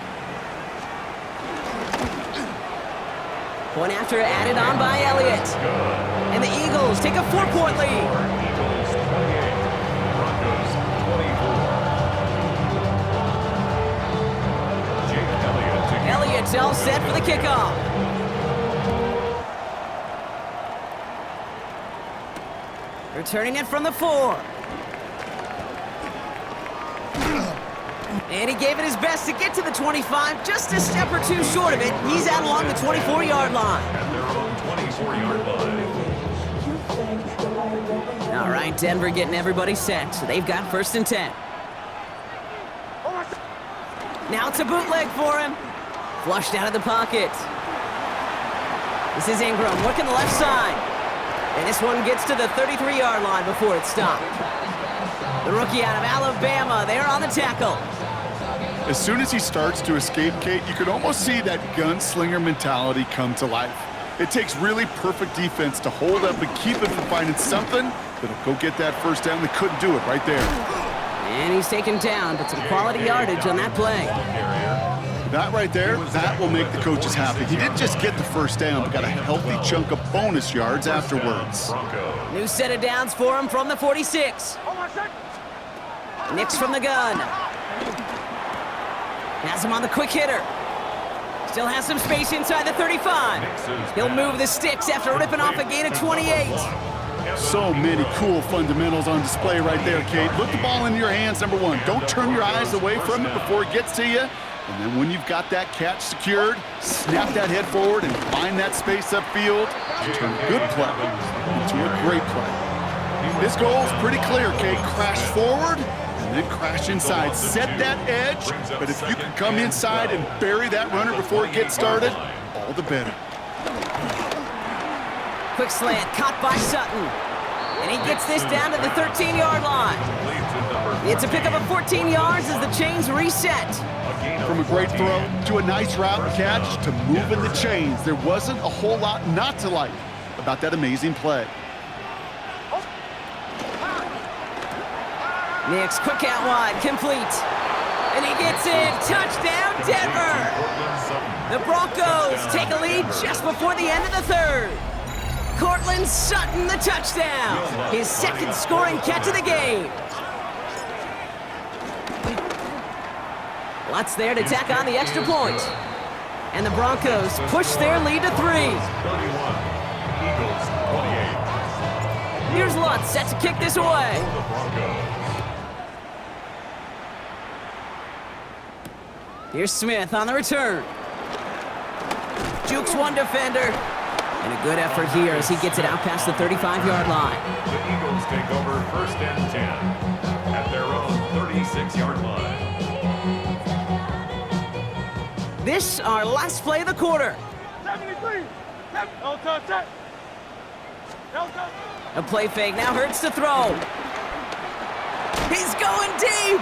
Point after added on by Elliott. And the Eagles take a 4-point lead. Eagles 28, Broncos 24. Jake Elliott's all set for the kickoff. Returning it from the 4. And he gave it his best to get to the 25, just a step or 2 short of it. He's out along the 24-yard line. At their own 24-yard line. All right, Denver getting everybody set, so they've got first and 10. Now it's a bootleg for him. Flushed out of the pocket. This is Ingram working the left side. And this one gets to the 33-yard line before it's stopped. The rookie out of Alabama, they're on the tackle. As soon as he starts to escape, Kate, you can almost see that gunslinger mentality come to life. It takes really perfect defense to hold up and keep him from finding something that'll go get that first down. They couldn't do it right there. And he's taken down, but some quality yardage on that play. That right there, that will make the coaches happy. He didn't just get the first down, but got a healthy chunk of bonus yards afterwards. New set of downs for him from the 46. Nix from the gun. Has him on the quick hitter. Still has some space inside the 35. He'll move the sticks after ripping off a gain of 28. So many cool fundamentals on display right there, Kate. Look the ball into your hands, number one. Don't turn your eyes away from it before it gets to you. And then when you've got that catch secured, snap that head forward and find that space upfield to turn a good play into a great play. This goal is pretty clear, Kate. Crash forward and then crash inside. Set that edge, but if you can come inside and bury that runner before it gets started, all the better. Quick slant, caught by Sutton. And he gets this down to the 13-yard line. It's a pickup of 14 yards as the chains reset. From a great throw to a nice route and catch to moving the chains. There wasn't a whole lot not to like about that amazing play. Nix, quick out wide, complete. And he gets in, touchdown Denver! The Broncos take a lead just before the end of the third. Cortland Sutton, the touchdown. His second scoring catch of the game. Lutz there to tack on the extra point. And the Broncos push their lead to 3. Here's Lutz set to kick this away. Here's Smith on the return. Jukes one defender. And a good effort here as he gets it out past the 35-yard line. The Eagles take over 1st and 10 at their own 36-yard line. This our last play of the quarter. 73. No touch. A play fake now hurts to throw. He's going deep.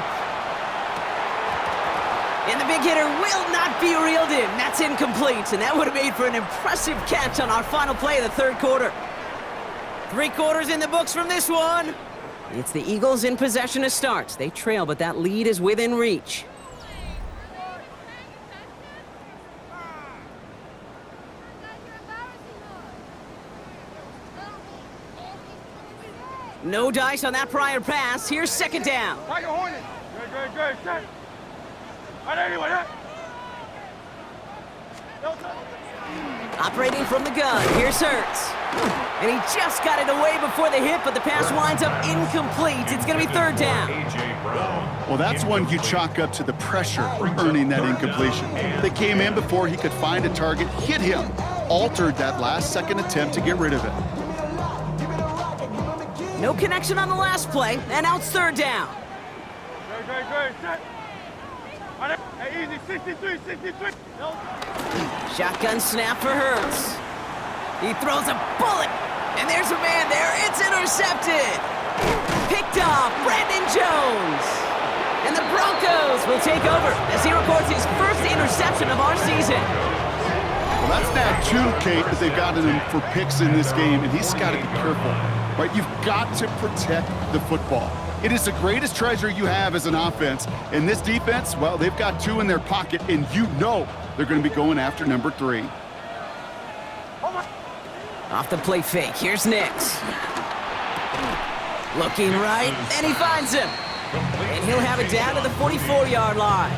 And the big hitter will not be reeled in. That's incomplete, and that would have made for an impressive catch on our final play of the third quarter. 3 quarters in the books from this one. It's the Eagles in possession to start. They trail, but that lead is within reach. No dice on that prior pass. Here's second down. Tiger Hornet. Great. Set. Anyway, Operating from the gun, here's Hurts. And he just got it away before the hit, but the pass winds up incomplete. It's going to be third down. Well, that's one you chalk up to the pressure earning that incompletion. They came in before he could find a target, hit him, altered that last-second attempt to get rid of it. No connection on the last play, and now it's third down. Great. Set. Hey, easy. 63. Shotgun snap for Hurts. He throws a bullet, and there's a man there. It's intercepted. Picked off Brandon Jones. And the Broncos will take over as he records his first interception of our season. Well, that's that 2, Kate, that they've gotten him for picks in this game, and he's got to be careful, right? You've got to protect the football. It is the greatest treasure you have as an offense. And this defense, well, they've got 2 in their pocket, and you know they're going to be going after number 3. Off the play fake, here's Nix. Looking right, and he finds him. And he'll have it down to the 44-yard line.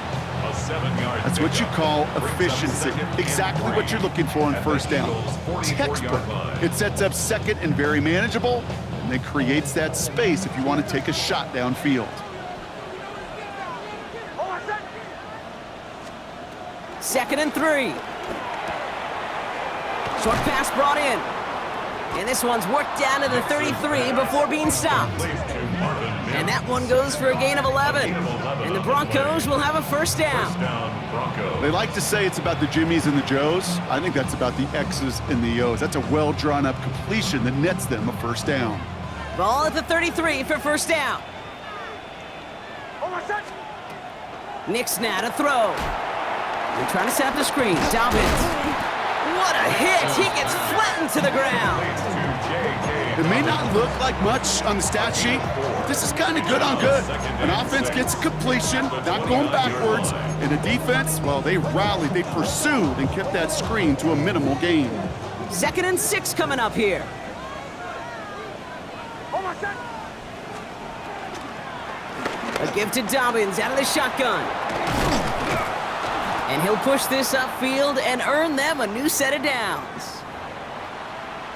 That's what you call efficiency. Exactly what you're looking for on first down. Textbook. It sets up second and very manageable, and then creates that space if you want to take a shot downfield. Second and 3. Short pass brought in. And this one's worked down to the 33 before being stopped. And that one goes for a gain of 11. And the Broncos will have a first down. They like to say it's about the Jimmies and the Joes. I think that's about the X's and the O's. That's a well-drawn-up completion that nets them a first down. Ball at the 33 for first down. Nick's now to throw. They're trying to set up the screen. Dobbins. What a hit! He gets flattened to the ground. It may not look like much on the stat sheet, but this is kind of good on good. An offense gets a completion, not going backwards, and the defense, well, they rallied, they pursued, and kept that screen to a minimal gain. Second and 6 coming up here. A give to Dobbins out of the shotgun. And he'll push this upfield and earn them a new set of downs.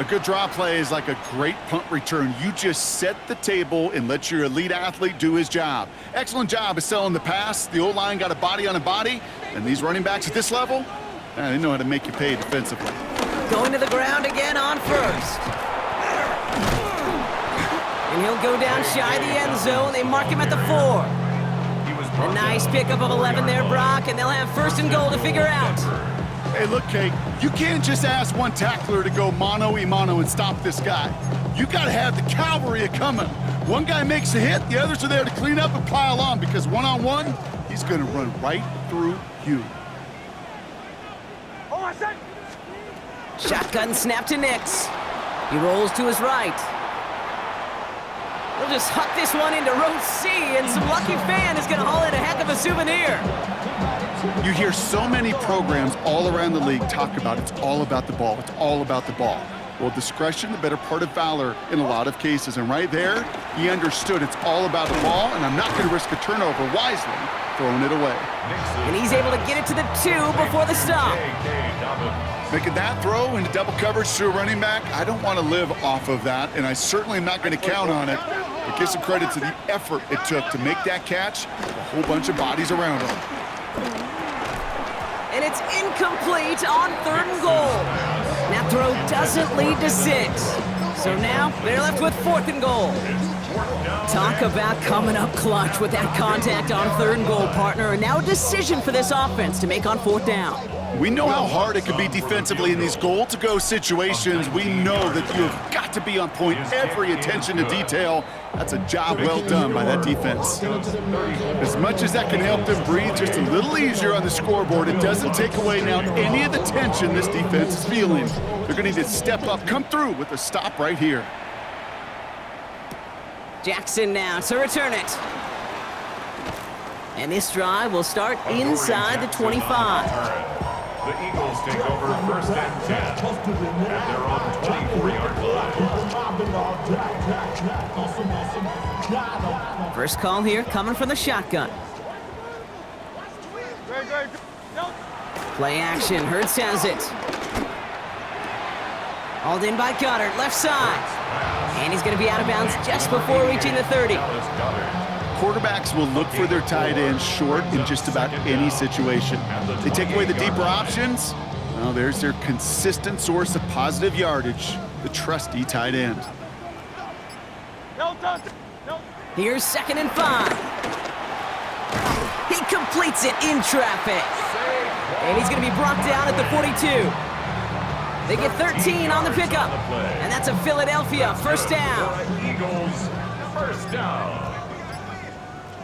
A good draw play is like a great punt return. You just set the table and let your elite athlete do his job. Excellent job of selling the pass. The O-line got a body on a body, and these running backs at this level, they know how to make you pay defensively. Going to the ground again on first. And he'll go down shy of the end zone. They mark him at the 4. A nice pickup of 11 there, Brock, and they'll have first and goal to figure out. Hey, look, Kate, you can't just ask one tackler to go mano-a-mano and stop this guy. You got to have the cavalry coming. One guy makes a hit, the others are there to clean up and pile on, because one-on-one, he's going to run right through you. Shotgun snap to Nix. He rolls to his right. He'll just huck this one into row C, and some lucky fan is going to haul in a heck of a souvenir. You hear so many programs all around the league talk about it's all about the ball. It's all about the ball. Well, discretion, the better part of valor in a lot of cases. And right there, he understood it's all about the ball, and I'm not going to risk a turnover wisely, throwing it away. And he's able to get it to the 2 before the stop. Making that throw into double coverage to a running back, I don't want to live off of that, and I certainly am not going to count on it. But give some credit to the effort it took to make that catch, a whole bunch of bodies around him. And it's incomplete on 3rd and goal. That throw doesn't lead to 6. So now they're left with 4th and goal. Talk about coming up clutch with that contact on 3rd and goal, partner. And now a decision for this offense to make on 4th down. We know how hard it can be defensively in these goal-to-go situations. We know that you have got to be on point, every attention to detail. That's a job well done by that defense. As much as that can help them breathe just a little easier on the scoreboard, it doesn't take away now any of the tension this defense is feeling. They're going to need to step up, come through with a stop right here. Jackson now to return it. And this drive will start inside the 25. The Eagles take over 1st and 10 at their own 24-yard line. First call here coming from the shotgun. Play action, Hurts has it. Hauled in by Goddard, left side. And he's going to be out of bounds just before reaching the 30. Quarterbacks will look for their tight end short in just about any situation. They take away the deeper options. Well, there's their consistent source of positive yardage, the trusty tight end. Here's 2nd and 5. He completes it in traffic. And he's going to be brought down at the 42. They get 13 on the pickup. And that's a Philadelphia first down. Eagles first down.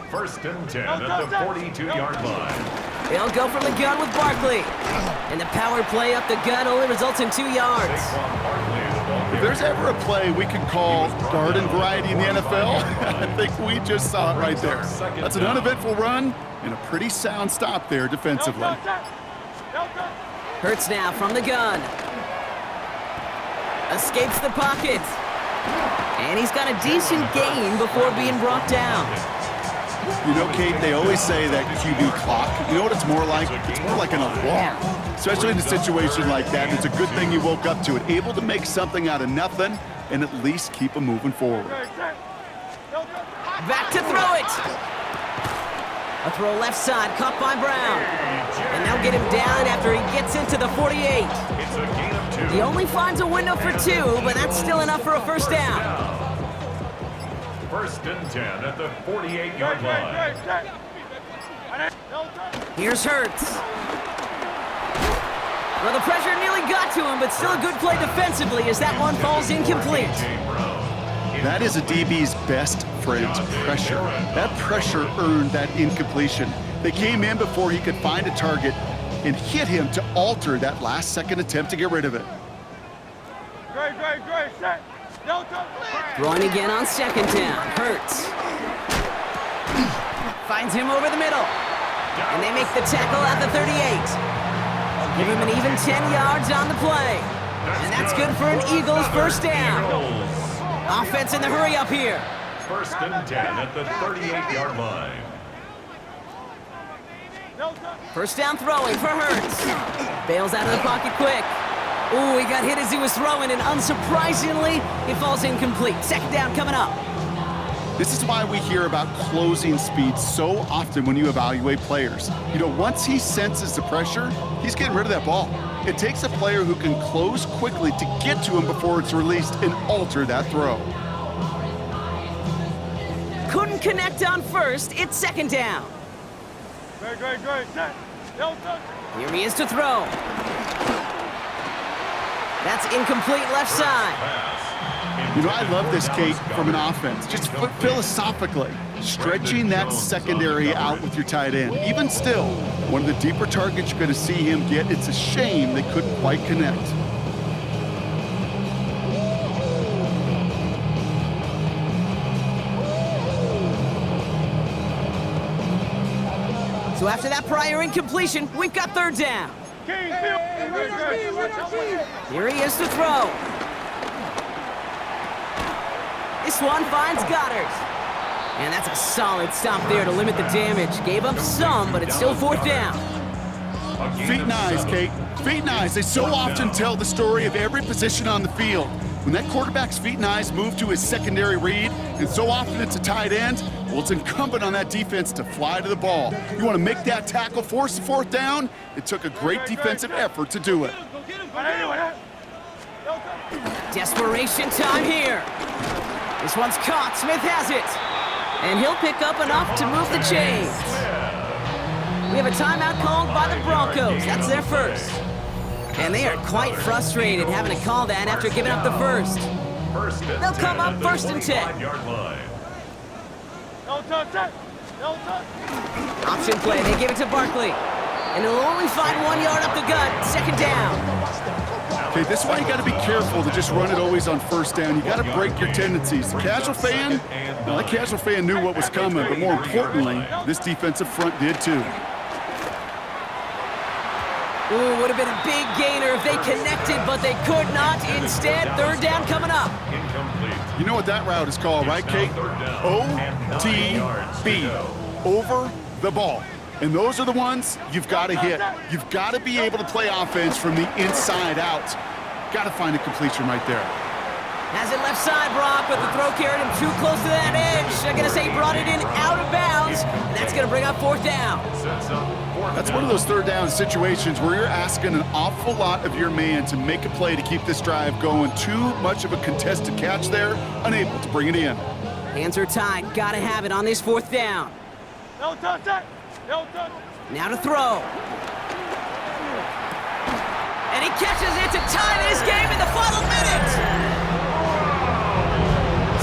1st and 10 at the 42-yard line. They'll go from the gun with Barkley. And the power play up the gut only results in 2 yards. If there's ever a play we can call garden variety in the NFL, I think we just saw it right there. That's an uneventful run and a pretty sound stop there defensively. Hurts now from the gun. Escapes the pocket. And he's got a decent gain before being brought down. You know, Kate, they always say that QB clock. You know what it's more like? It's more like an alarm. Especially in a situation like that, it's a good thing you woke up to it. Able to make something out of nothing and at least keep them moving forward. Back to throw it. A throw left side, caught by Brown. And they'll get him down after he gets into the 48. It's a gain of 2. He only finds a window for 2, but that's still enough for a first down. 1st and 10 at the 48-yard line. Here's Hurts. Well, the pressure nearly got to him, but still a good play defensively as that one falls incomplete. That is a DB's best friend, pressure. That pressure earned that incompletion. They came in before he could find a target and hit him to alter that last-second attempt to get rid of it. Throwing again on 2nd down. Hurts. Finds him over the middle. And they make the tackle at the 38. Give him an even 10 yards on the play. And that's good for an Eagles first down. Offense in the hurry up here. 1st and 10 at the 38-yard line. First down throwing for Hurts. Bails out of the pocket quick. Ooh, he got hit as he was throwing, and unsurprisingly, it falls incomplete. Second down coming up. This is why we hear about closing speed so often when you evaluate players. You know, once he senses the pressure, he's getting rid of that ball. It takes a player who can close quickly to get to him before it's released and alter that throw. Couldn't connect on first. It's second down. Great. Set. Yo, touch. Here he is to throw. That's incomplete left side. You know, I love this, Kate, from an offense. Just philosophically, stretching that secondary out with your tight end. Even still, one of the deeper targets you're going to see him get. It's a shame they couldn't quite connect. So after that prior incompletion, we've got third down. King, Bill. Here he is to throw. This one finds Goddard. And that's a solid stop there to limit the damage. Gave up some, but it's still fourth down. Feet and eyes, Kate. Feet and eyes. They so often tell the story of every position on the field. When that quarterback's feet and eyes move to his secondary read, and so often it's a tight end, well, it's incumbent on that defense to fly to the ball. You want to make that tackle, force the fourth down? It took a great defensive effort to do it. Desperation time here. This one's caught. Smith has it. And he'll pick up enough to move the chains. We have a timeout called by the Broncos. That's their first. And they are quite frustrated having to call that after giving up the first. They'll come up first and 10. Option play. They give it to Barkley. And he'll only find 1 yard up the gut. Second down. Okay, this is why you got to be careful to just run it always on first down. You got to break your tendencies. The casual fan, well, that casual fan knew what was coming, but more importantly, this defensive front did too. Ooh, would have been a big gainer if they connected, but they could not. Instead, third down coming up. You know what that route is called, right, Kate? OTB, over the ball. And those are the ones you've got to hit. You've got to be able to play offense from the inside out. Got to find a completion right there. Has it left side, Brock, but the throw carried him too close to that edge. I'm going to say he brought it in out of bounds, and that's going to bring up fourth down. That's one of those third down situations where you're asking an awful lot of your man to make a play to keep this drive going. Too much of a contested catch there, unable to bring it in. Hands are tied. Got to have it on this fourth down. No touch that. No touch. Now to throw. And he catches it to tie this game in the final minute.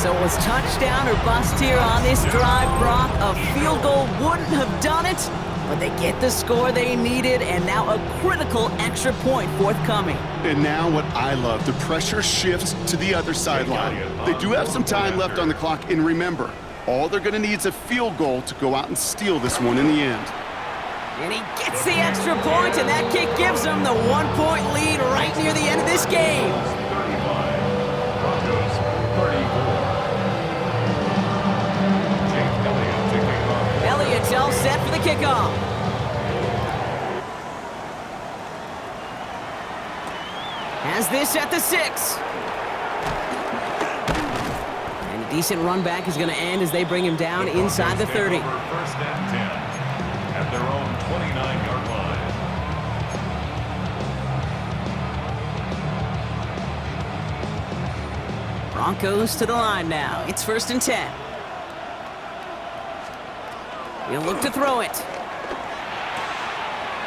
So it was touchdown or bust here on this drive, Brock. A field goal wouldn't have done it, but they get the score they needed, and now a critical extra point forthcoming. And now what I love, the pressure shifts to the other sideline. They do have some time left on the clock, and remember, all they're going to need is a field goal to go out and steal this one in the end. And he gets the extra point, and that kick gives them the 1 point lead right near the end of this game. 35, Broncos 34. Elliott's all set for the kickoff. Has this at the 6. And a decent run back is going to end as they bring him down inside the 30. First and 10 at their own 29-yard line. Broncos to the line now. It's first and 10. He'll look to throw it.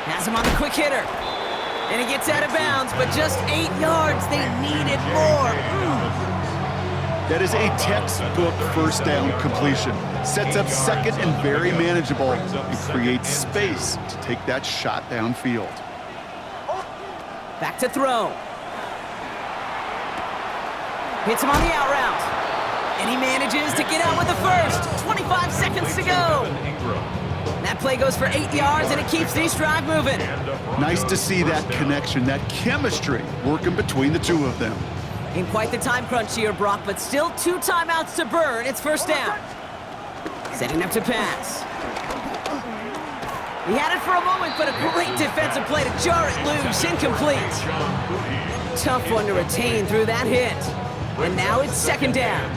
Has him on the quick hitter. And he gets out of bounds, but just 8 yards. They needed more. That is a textbook first down completion. Sets up second and very manageable and creates space to take that shot downfield. Back to throw. Hits him on the out route. And he manages to get out with the first. 25 seconds to go. That play goes for 8 yards, and it keeps this drive moving. Nice to see that connection, that chemistry working between the two of them. In quite the time crunch here, Brock, but still 2 timeouts to burn. It's first down. Setting up to pass. He had it for a moment, but a great defensive play to jar it loose. Incomplete. tough one to retain through that hit. And now it's second down.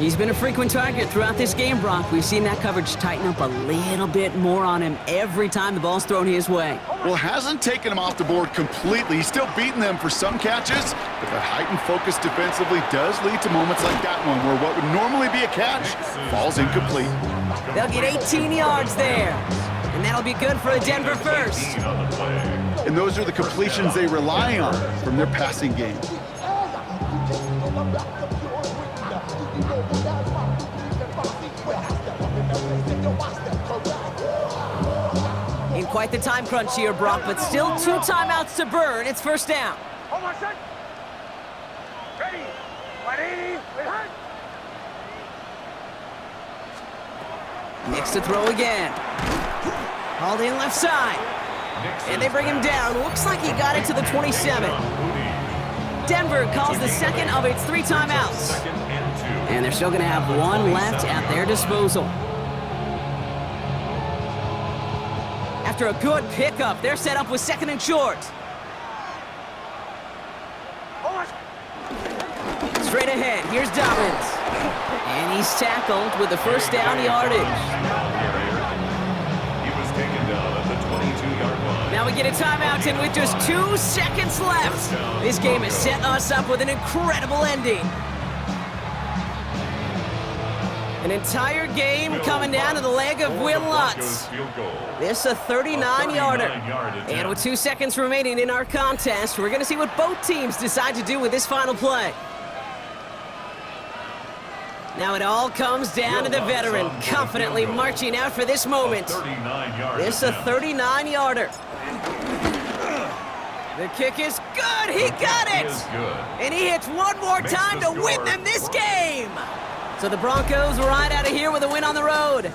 He's been a frequent target throughout this game, Brock. We've seen that coverage tighten up a little bit more on him every time the ball's thrown his way. Well, hasn't taken him off the board completely. He's still beating them for some catches, but that heightened focus defensively does lead to moments like that one where what would normally be a catch falls incomplete. They'll get 18 yards there, and that'll be good for a Denver first. And those are the completions they rely on from their passing game. In quite the time crunch here, Brock, but still 2 timeouts to burn. It's first down. Hold on, set. Ready. Ready. Ready. Next to throw again. Hauled in left side. And they bring him down. Looks like he got it to the 27. Denver calls the second of its 3 timeouts. And they're still going to have 1 left at their disposal. After a good pickup, they're set up with 2nd and short. Straight ahead, here's Dobbins. And he's tackled with the first down yardage. He was taken down at the 22-yard line. Now we get a timeout, and with just 2 seconds left, this game has set us up with an incredible ending. An entire game coming down to the leg of Will Lutz. This a 39-yarder. And with 2 seconds remaining in our contest, we're going to see what both teams decide to do with this final play. Now it all comes down to the veteran, confidently marching out for this moment. This a 39-yarder. The kick is good. He got it. And he hits one more time to win them this game. So the Broncos right out of here with a win on the road.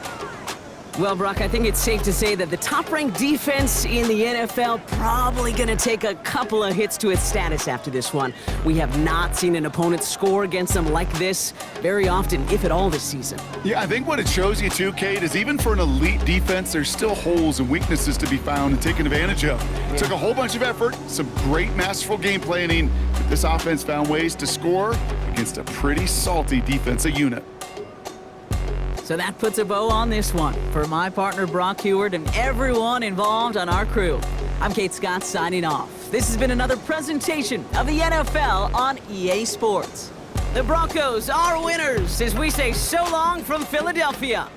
Well, Brock, I think it's safe to say that the top-ranked defense in the NFL probably going to take a couple of hits to its status after this one. We have not seen an opponent score against them like this very often, if at all, this season. Yeah, I think what it shows you too, Kate, is even for an elite defense, there's still holes and weaknesses to be found and taken advantage of. It took a whole bunch of effort, some great masterful game planning, but this offense found ways to score against a pretty salty defensive unit. So that puts a bow on this one. For my partner, Brock Heward, and everyone involved on our crew, I'm Kate Scott signing off. This has been another presentation of the NFL on EA Sports. The Broncos are winners as we say so long from Philadelphia.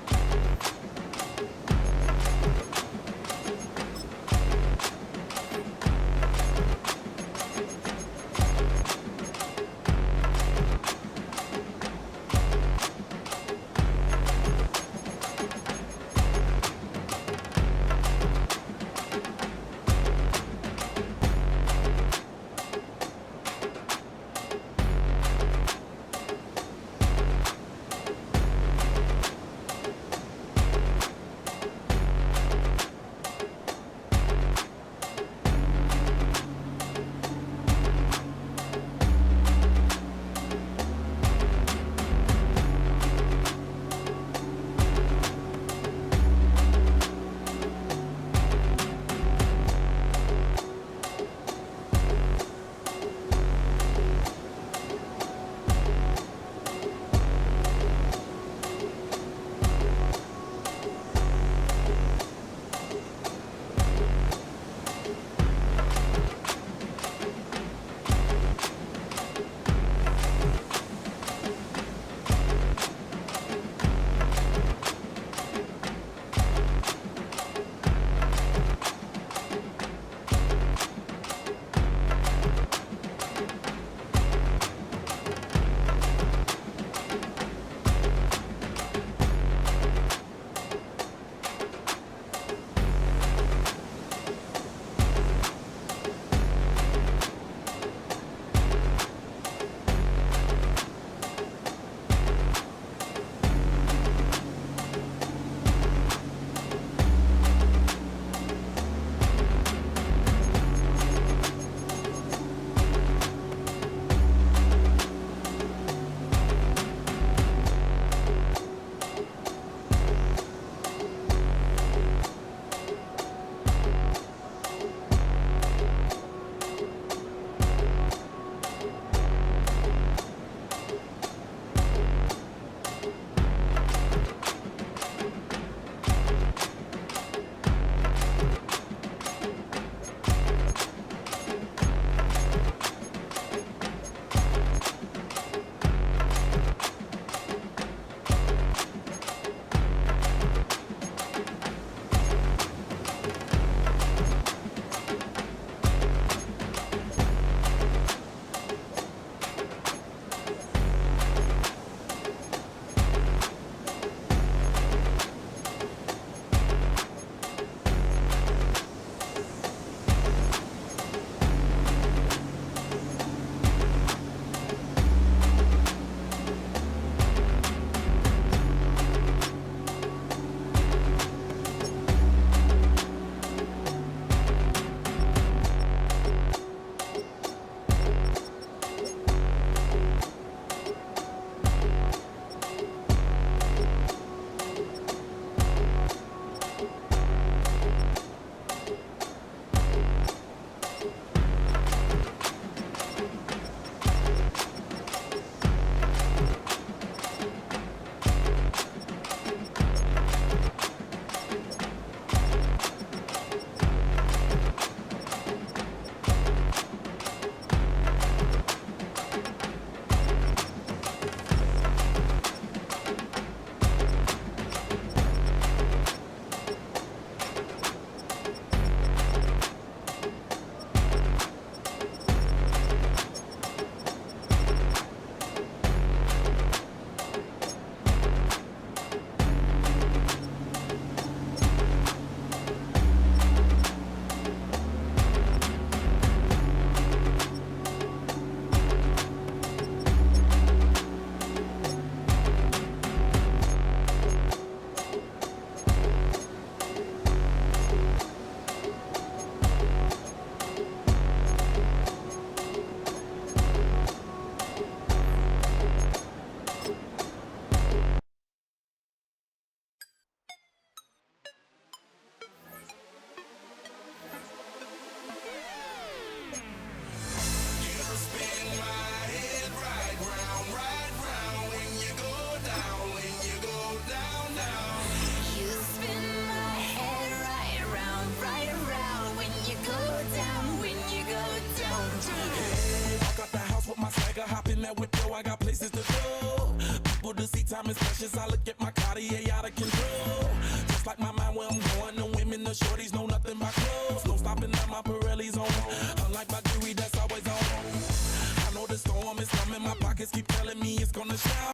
I look at my Cartier out of control. Just like my mind where I'm going, the women, the shorties